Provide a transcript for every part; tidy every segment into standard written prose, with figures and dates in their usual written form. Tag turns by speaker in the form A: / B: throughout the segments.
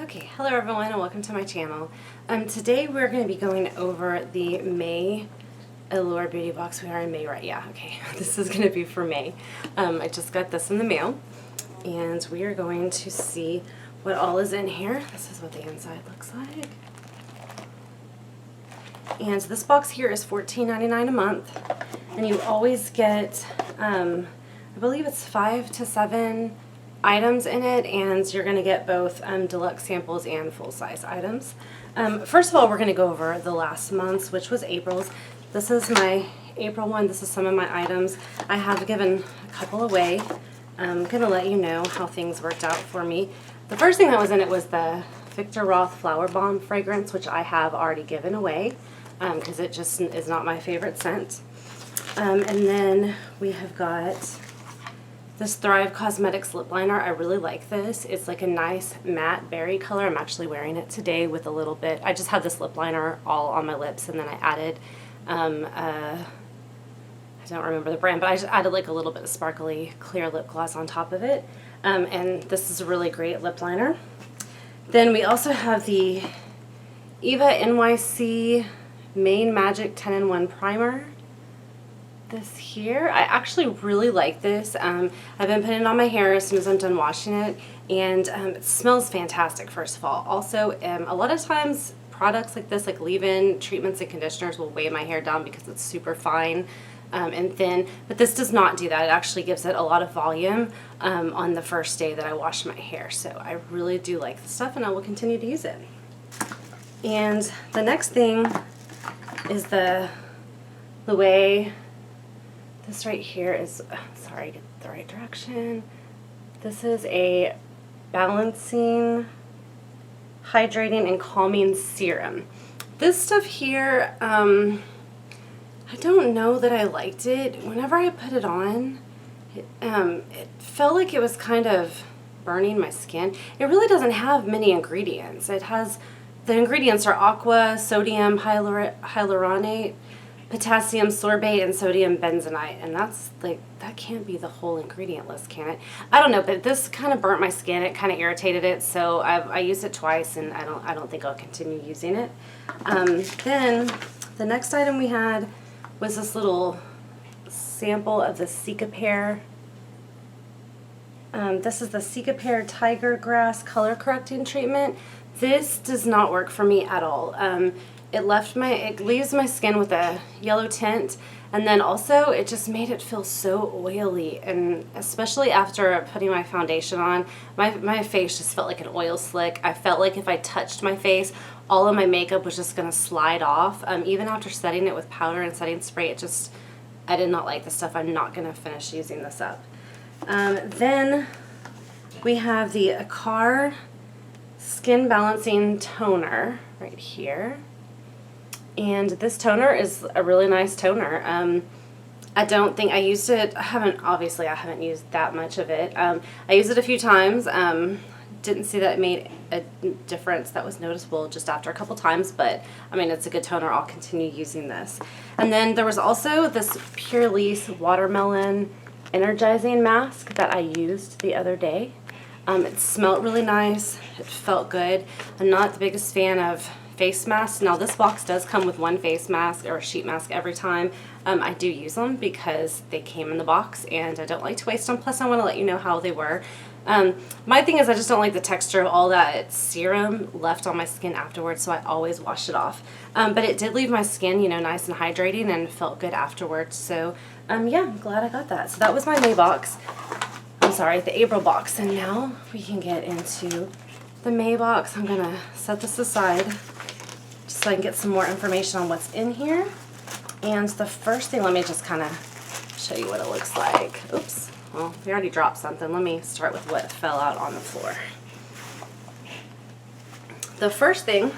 A: Okay, hello everyone and welcome to my channel. Today we're going to be going over the May Allure Beauty Box. We are in May, right? Yeah, okay. This is going to be for May. I just got this in the mail and we are going to see what all is in here. This is what the inside looks like. And this box here is $14.99 a month and you always get, I believe it's 5 to 7 items in it, and you're going to get both deluxe samples and full-size items. First of all, we're going to go over the last month's, which was April's. This is my April one. This is some of my items. I have given a couple away. I'm going to let you know how things worked out for me. The first thing that was in it was the Victor Roth Flower Bomb fragrance, which I have already given away because it just is not my favorite scent. And then we have got this Thrive Cosmetics lip liner. I really like this. It's like a nice matte berry color. I'm actually wearing it today with a little bit. I just had this lip liner all on my lips and then I added, I don't remember the brand, but I just added like a little bit of sparkly clear lip gloss on top of it. And this is a really great lip liner. Then we also have the Eva NYC Main Magic 10-in-1 Primer. This here, I actually really like this. I've been putting it on my hair as soon as I'm done washing it, and it smells fantastic, first of all. Also, a lot of times products like this, like leave-in treatments and conditioners, will weigh my hair down because it's super fine and thin, but this does not do that. It actually gives it a lot of volume on the first day that I wash my hair, so I really do like the stuff and I will continue to use it. And the next thing is the way. This right here is, sorry, get the right direction. This is a balancing, hydrating, and calming serum. This stuff here, I don't know that I liked it. Whenever I put it on, it felt like it was kind of burning my skin. It really doesn't have many ingredients. It has, the ingredients are aqua, sodium hyaluronate, potassium sorbate, and sodium benzenite, and that's like, that can't be the whole ingredient list, can it? I don't know, but this kind of burnt my skin. It kind of irritated it, so I used it twice, and I don't think I'll continue using it. Then the next item we had was this little sample of the Zika pear. This is the Zika pear tiger grass color correcting treatment. This does not work for me at all. It leaves my skin with a yellow tint, and then also it just made it feel so oily, and especially after putting my foundation on, my face just felt like an oil slick. I felt like if I touched my face, all of my makeup was just going to slide off. Even after setting it with powder and setting spray, I did not like this stuff. I'm not going to finish using this up. Then we have the Akar Skin Balancing Toner right here. And this toner is a really nice toner. I don't think I used it, obviously I haven't used that much of it. I used it a few times. Didn't see that it made a difference that was noticeable just after a couple times, but I mean, it's a good toner. I'll continue using this. And then there was also this Pure Lease Watermelon Energizing Mask that I used the other day. It smelled really nice. It felt good. I'm not the biggest fan of face masks. Now this box does come with one face mask or a sheet mask every time. I do use them because they came in the box and I don't like to waste them. Plus I want to let you know how they were. My thing is I just don't like the texture of all that serum left on my skin afterwards, so I always wash it off. But it did leave my skin, you know, nice and hydrating and felt good afterwards. So yeah, I'm glad I got that. So that was my May box. I'm sorry, the April box. And now we can get into the May box. I'm gonna set this aside so I can get some more information on what's in here. And the first thing, let me just kind of show you what it looks like. Oops, well, we already dropped something. Let me start with what fell out on the floor. The first thing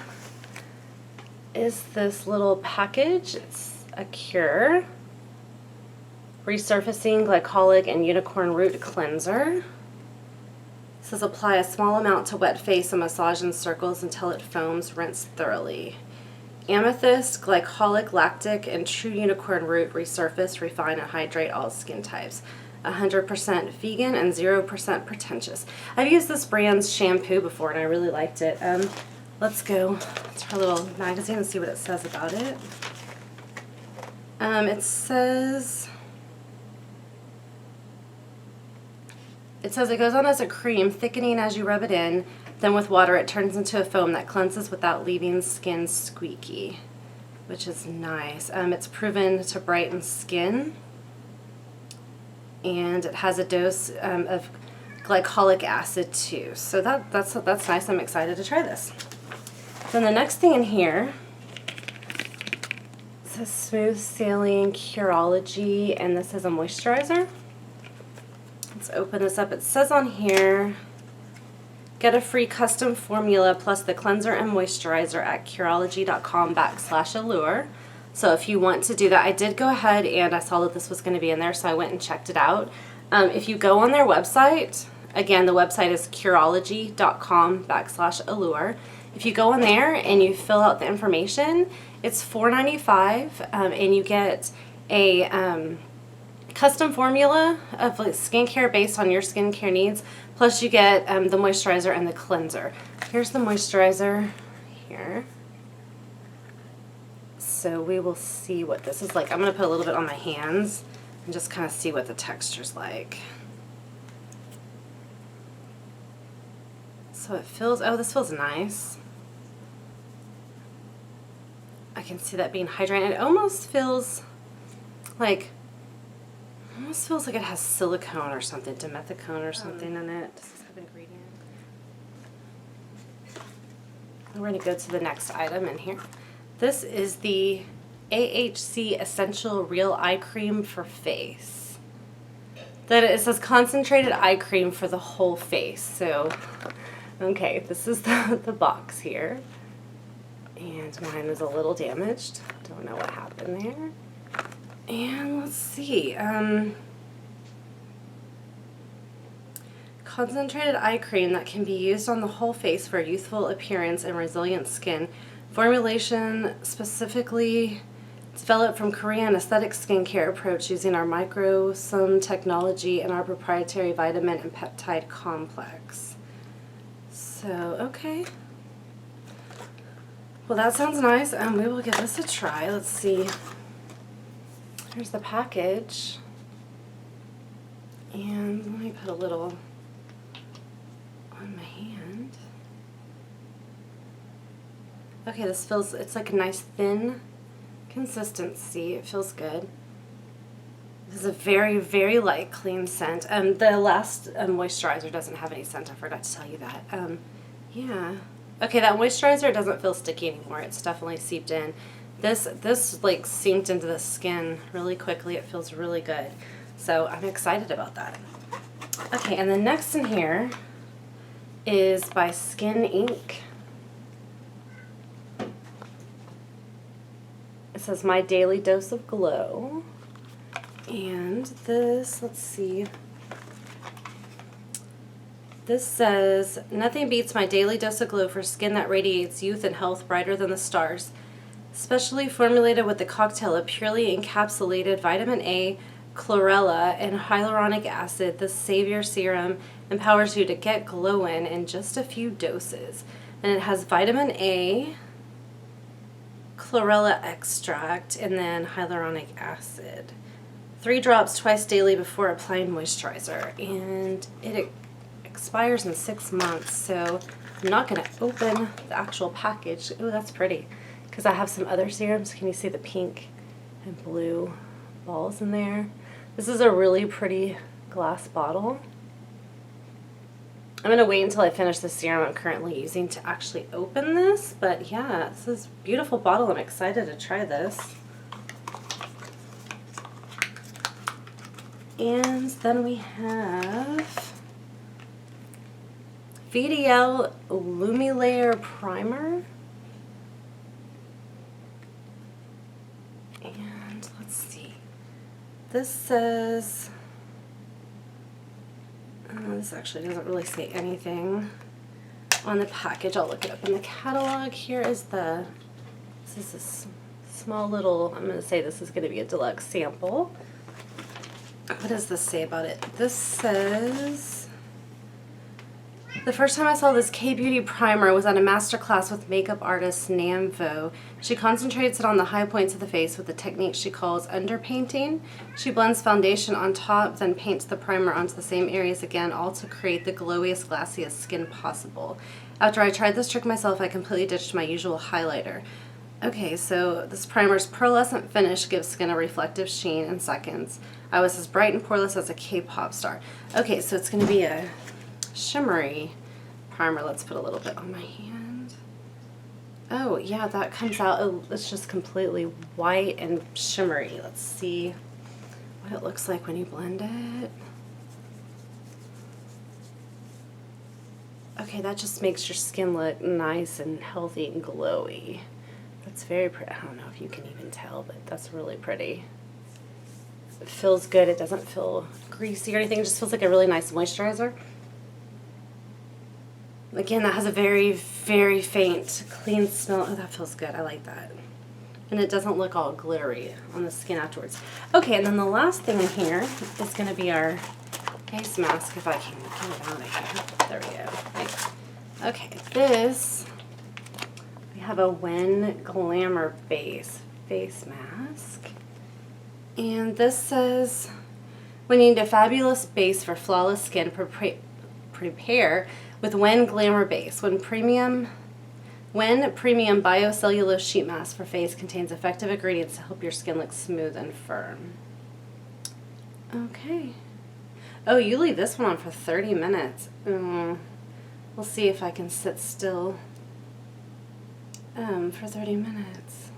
A: is this little package. It's a Cure Resurfacing Glycolic and Unicorn Root Cleanser. It says apply a small amount to wet face and massage in circles until it foams. Rinse thoroughly. Amethyst, glycolic, lactic, and true unicorn root resurface, refine, and hydrate all skin types. 100% vegan and 0% pretentious. I've used this brand's shampoo before and I really liked it. Let's go to our little magazine and see what it says about it. It says it goes on as a cream, thickening as you rub it in. Then with water it turns into a foam that cleanses without leaving skin squeaky, which is nice. It's proven to brighten skin, and it has a dose of glycolic acid too. So that's nice. I'm excited to try this. Then the next thing in here says Smooth Sailing Curology, and this is a moisturizer. Let's open this up. It says on here, get a free custom formula plus the cleanser and moisturizer at Curology.com/Allure. So if you want to do that, I did go ahead and I saw that this was going to be in there, so I went and checked it out. If you go on their website, again, the website is Curology.com/Allure. If you go on there and you fill out the information, it's $4.95, and you get a custom formula of like skincare based on your skincare needs, plus you get the moisturizer and the cleanser. Here's the moisturizer here. So we will see what this is like. I'm going to put a little bit on my hands and just kind of see what the texture's like. So it feels, oh, this feels nice. I can see that being hydrating. It almost feels like it has silicone or something, dimethicone or something in it. Does this have an ingredient? We're going to go to the next item in here. This is the AHC Essential Real Eye Cream for Face. Then it says concentrated eye cream for the whole face. So, okay, this is the box here. And mine is a little damaged. Don't know what happened there. And let's see. Concentrated eye cream that can be used on the whole face for youthful appearance and resilient skin. Formulation specifically developed from Korean aesthetic skincare approach using our microsome technology and our proprietary vitamin and peptide complex. So, okay. Well, that sounds nice, and we will give this a try. Let's see. Here's the package. And let me put a little on my hand. Okay, this feels, it's like a nice thin consistency. It feels good. This is a very, very light, clean scent. The last moisturizer doesn't have any scent. I forgot to tell you that. Yeah. Okay, that moisturizer doesn't feel sticky anymore. It's definitely seeped in. This like seeped into the skin really quickly. It feels really good. So I'm excited about that. Okay, and the next in here is by Skin Inc. It says My Daily Dose of Glow. And this, let's see. This says, nothing beats my daily dose of glow for skin that radiates youth and health brighter than the stars. Specially formulated with the cocktail of purely encapsulated vitamin A, chlorella, and hyaluronic acid, this Savior Serum empowers you to get glowing in just a few doses. And it has vitamin A, chlorella extract, and then hyaluronic acid. 3 drops twice daily before applying moisturizer. And it expires in 6 months, so I'm not going to open the actual package. Ooh, that's pretty, because I have some other serums. Can you see the pink and blue balls in there? This is a really pretty glass bottle. I'm going to wait until I finish the serum I'm currently using to actually open this, but yeah, this is a beautiful bottle. I'm excited to try this. And then we have VDL Lumi Layer Primer. And let's see. This says, this actually doesn't really say anything on the package. I'll look it up in the catalog. Here is this is a small little, I'm going to say this is going to be a deluxe sample. what does this say about it? This says, the first time I saw this K-Beauty primer was at a masterclass with makeup artist Namvo. She concentrates it on the high points of the face with a technique she calls underpainting. She blends foundation on top, then paints the primer onto the same areas again, all to create the glowiest, glassiest skin possible. After I tried this trick myself, I completely ditched my usual highlighter. Okay, so this primer's pearlescent finish gives skin a reflective sheen in seconds. I was as bright and poreless as a K-pop star. Okay, so it's going to be a shimmery primer. Let's put a little bit on my hand. Oh, yeah, that comes out. It's just completely white and shimmery. Let's see what it looks like when you blend it. Okay, that just makes your skin look nice and healthy and glowy. That's very pretty. I don't know if you can even tell, but that's really pretty. It feels good. It doesn't feel greasy or anything. It just feels like a really nice moisturizer. Again, that has a very, very faint, clean smell. Oh, that feels good. I like that. And it doesn't look all glittery on the skin afterwards. Okay, and then the last thing in here is going to be our face mask, if I can get it out of here. There we go. Right. Okay, this, we have a When Glamour face mask. And this says, when you need a fabulous base for flawless skin, prepare with When Glamour Base. When premium biocellulose sheet mask for face contains effective ingredients to help your skin look smooth and firm. Okay. Oh, you leave this one on for 30 minutes. We'll see if I can sit still for 30 minutes.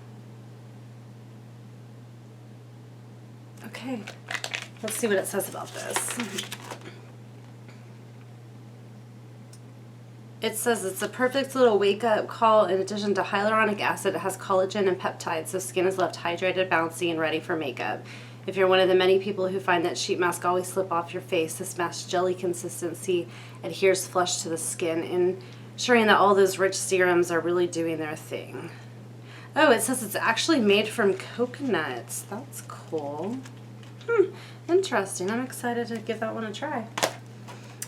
A: Okay, let's see what it says about this. It says it's a perfect little wake-up call. In addition to hyaluronic acid, it has collagen and peptides, so skin is left hydrated, bouncy, and ready for makeup. If you're one of the many people who find that sheet mask always slip off your face, this mask's jelly consistency adheres flush to the skin, ensuring that all those rich serums are really doing their thing. Oh, it says it's actually made from coconuts. That's cool. Interesting. I'm excited to give that one a try.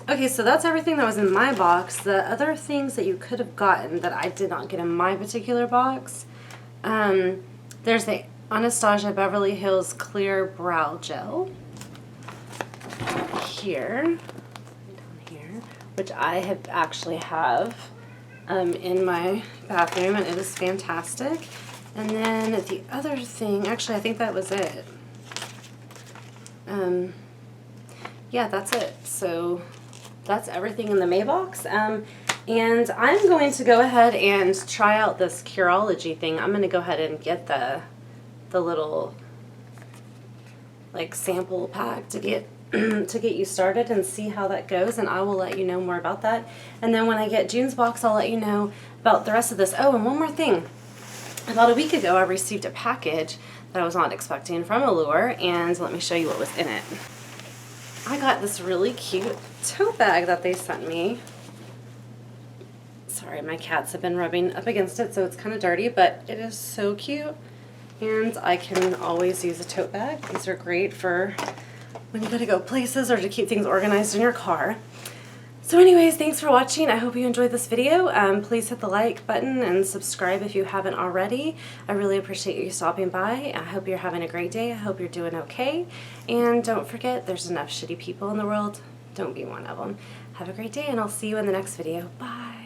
A: Okay, so that's everything that was in my box. The other things that you could have gotten that I did not get in my particular box, there's the Anastasia Beverly Hills Clear Brow Gel here, down here, which I have actually have in my bathroom, and it is fantastic. And then the other thing, actually I think that was it. Yeah, that's it. So that's everything in the May box. And I'm going to go ahead and try out this Curology thing. I'm going to go ahead and get the little like sample pack to get to get you started and see how that goes, and I will let you know more about that. And then when I get June's box, I'll let you know about the rest of this. Oh, and one more thing. About a week ago, I received a package that I was not expecting from Allure, and let me show you what was in it. I got this really cute tote bag that they sent me. Sorry, my cats have been rubbing up against it, so it's kind of dirty, but it is so cute. And I can always use a tote bag. These are great for when you gotta go places or to keep things organized in your car. So anyways, thanks for watching. I hope you enjoyed this video. Please hit the like button and subscribe if you haven't already. I really appreciate you stopping by. I hope you're having a great day. I hope you're doing okay. And don't forget, there's enough shitty people in the world. Don't be one of them. Have a great day, and I'll see you in the next video. Bye.